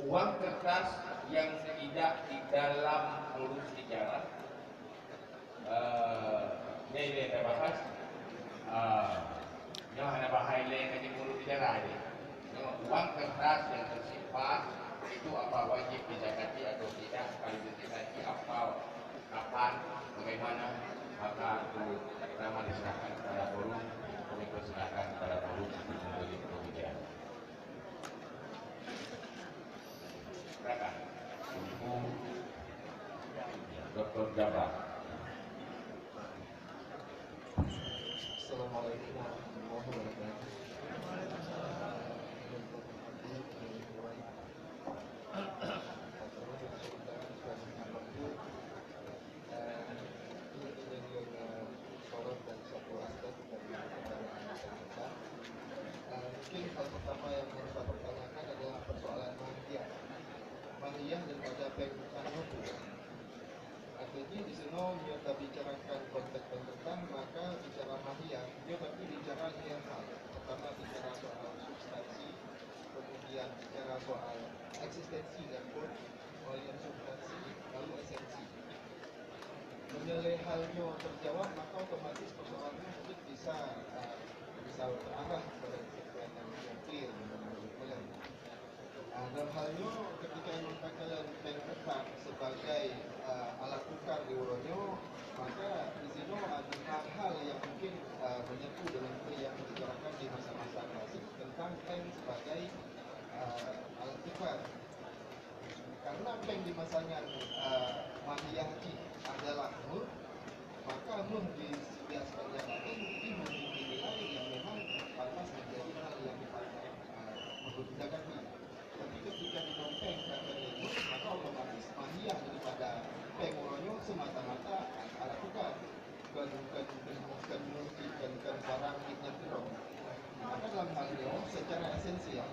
uang kertas yang tidak di dalam urus sejarah. Ini kita bahas. Yang hanya bahas lain di urus sejarah ini. Uang kertas yang tersimpan itu apa wajib dizakati atau tidak? Kalau dizakati apa, kapan, bagaimana? Maka itu pertama diserahkan kepada forum, kami persilakan kepada forum untuk memberi pembicaraan. Silakan, Ibu Dr. Jabbar. Assalamualaikum warahmatullahi wabarakatuh. Mungkin hal pertama yang harus saya pertanyakan adalah persoalan mahiyah daripada pengurusan hukum. Artinya di sini kita bicarakan konteks tentang maka bicara mahiyah, dia berarti bicara dua hal. Pertama bicara soal substansi, kemudian bicara soal eksistensi dan pun yang substansi lalu esensi. Menilai halnya terjawab maka otomatis persoalannya mungkin bisa terarah pada kesimpulan yang clear menurut kalian. Dalam halnya ketika menggunakan pengetat sebagai alat tukar di ulonyo, maka di sini ada hal-hal yang mungkin menyentuh dengan apa yang dibicarakan di masa-masa klasik tentang pen sebagai alat tukar. Karena pen di masanya mahiyah adalah nur, maka nur di sebelah sebagian lain mungkin memiliki nilai yang memang pantas menjadi hal yang mempergunakan. Tapi ketika dinompeng kata itu, maka otomatis mahiyah daripada pengolonyo semata-mata alat tukar, bukan barang yang terong. Maka dalam hal ini secara esensial